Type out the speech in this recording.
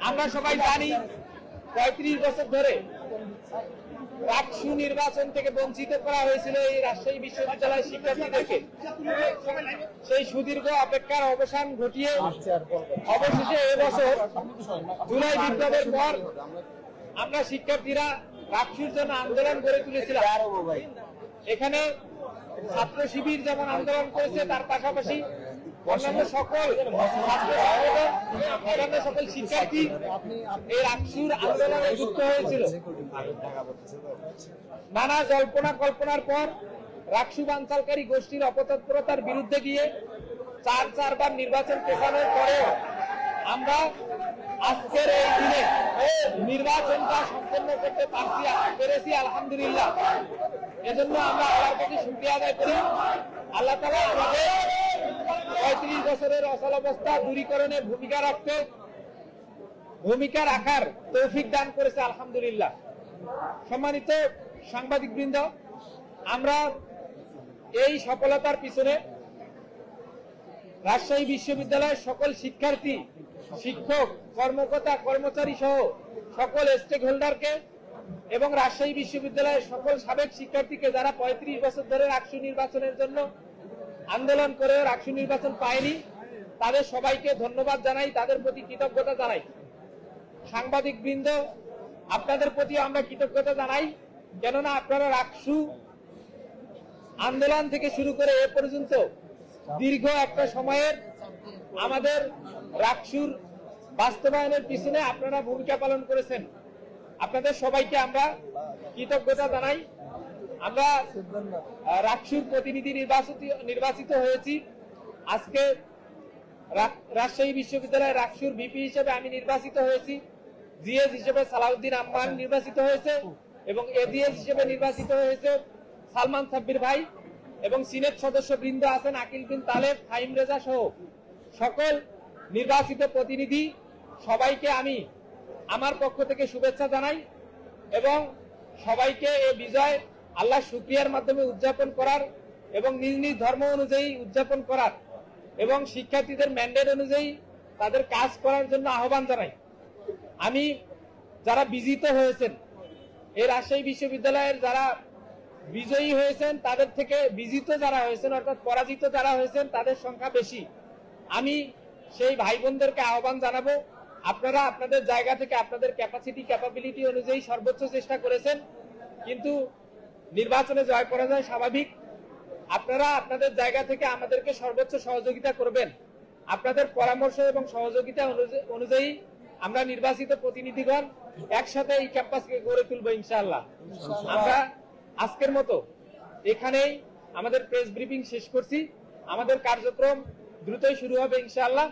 আমরা সবাই জানি ৩৫ বছর ধরে রাকসু নির্বাচন থেকে বঞ্চিত করা হয়েছিল এই রাজশাহী বিশ্ববিদ্যালয়ের শিক্ষার্থীদেরকে। সেই সুদীর্ঘ অপেক্ষার অবসান ঘটিয়ে অবশেষে এবছর জুলাই বিপ্লবের পর আমরা শিক্ষার্থীরা রাকসুর জন্য আন্দোলন গড়ে তুলেছিলাম। এখানে ছাত্র শিবির যেমন আন্দোলন করেছে, তার পাশাপাশি অন্যান্য সকল শিক্ষার্থী এই রাকসুর আন্দোলনে যুক্ত হয়েছিল। নানা জল্পনা কল্পনার পর রাকসু বানচালকারী গোষ্ঠীর অপতৎপরতার বিরুদ্ধে গিয়ে চারবার নির্বাচন পেছানোর পরে আমরা আজকের এই দিনে নির্বাচনটা সম্পন্ন করতে পেরেছি আলহামদুলিল্লাহ। এজন্য আমরা আল্লাহর কাছে শুকরিয়া আদায় করি। আল্লাহ তাআলা আমাদের ৩৫ বছরের অচলাবস্থা দূরীকরণে ভূমিকা রাখার তৌফিক দান করেছে আলহামদুলিল্লাহ। সম্মানিত সাংবাদিকবৃন্দ, আমরা এই সফলতার পিছনে রাজশাহী বিশ্ববিদ্যালয়ের সকল শিক্ষার্থী, শিক্ষক, কর্মকর্তা, কর্মচারী সহ সকল স্টেক হোল্ডারকে এবং রাজশাহী বিশ্ববিদ্যালয়ের সকল সাবেক শিক্ষার্থীকে যারা ৩৫ বছর ধরে রাকসু নির্বাচনের জন্য আন্দোলন করে রাকসু নির্বাচন পায়নি, তাদের সবাইকে ধন্যবাদ জানাই, তাদের প্রতি কৃতজ্ঞতা জানাই। সাংবাদিক বৃন্দ, আপনাদের প্রতি আমরা কৃতজ্ঞতা জানাই, কেননা আপনারা রাকসু আন্দোলন থেকে শুরু করে এ পর্যন্ত দীর্ঘ একটা সময়ের আমাদের রাকসুর বাস্তবায়নের পিছনে আপনারা ভূমিকা পালন করেছেন। আপনাদের সবাইকে আমরা কৃতজ্ঞতা জানাই। আমরা রাকসুর প্রতিনিধি নির্বাচিত হয়েছি। আজকে রাজশাহী বিশ্ববিদ্যালয়ের রাকসুর ভিপি হিসেবে আমি নির্বাচিত হয়েছি, জিএস হিসেবে সালাউদ্দিন আম্মান নির্বাচিত হয়েছে এবং এজিএস হিসেবে নির্বাচিত হয়েছে সালমান সাব্বির ভাই, এবং সিনেট সদস্য বৃন্দ আছেন আকিল বিন তালেব, ফাহিম রেজা সহ সকল নির্বাচিত প্রতিনিধি সবাইকে আমি আমার পক্ষ থেকে শুভেচ্ছা জানাই এবং সবাইকে এই বিজয় আল্লাহর শুকরিয়ার মাধ্যমে উদযাপন করার এবং নিজ নিজ ধর্ম অনুযায়ী উদযাপন করার এবং শিক্ষার্থীদের ম্যান্ডেট অনুযায়ী তাদের কাজ করার জন্য আহ্বান জানাই। আমি যারা বিজিত হয়েছেন, এই রাজশাহী বিশ্ববিদ্যালয়ের যারা বিজয়ী হয়েছেন তাদের থেকে বিজিত যারা হয়েছেন অর্থাৎ পরাজিত যারা হয়েছেন তাদের সংখ্যা বেশি। আমি সেই ভাই বোনদেরকে আহ্বান জানাবো, আপনারা আপনাদের জায়গা থেকে আপনাদের ক্যাপাবিলিটি অনুযায়ী সর্বোচ্চ চেষ্টা করেছেন, কিন্তু নির্বাচনে জয় পরাজয় স্বাভাবিক। আপনারা আপনাদের জায়গা থেকে আমাদেরকে সর্বোচ্চ সহযোগিতা করবেন। আপনাদের পরামর্শ এবং সহযোগিতা অনুযায়ী আমরা নির্বাচিত প্রতিনিধিগণ একসাথে এই ক্যাম্পাসকে গড়ে তুলবো ইনশাআল্লাহ। আমরা আজকের মতো এখানেই আমাদের প্রেস ব্রিফিং শেষ করছি। আমাদের কার্যক্রম দ্রুতই শুরু হবে ইনশাআল্লাহ।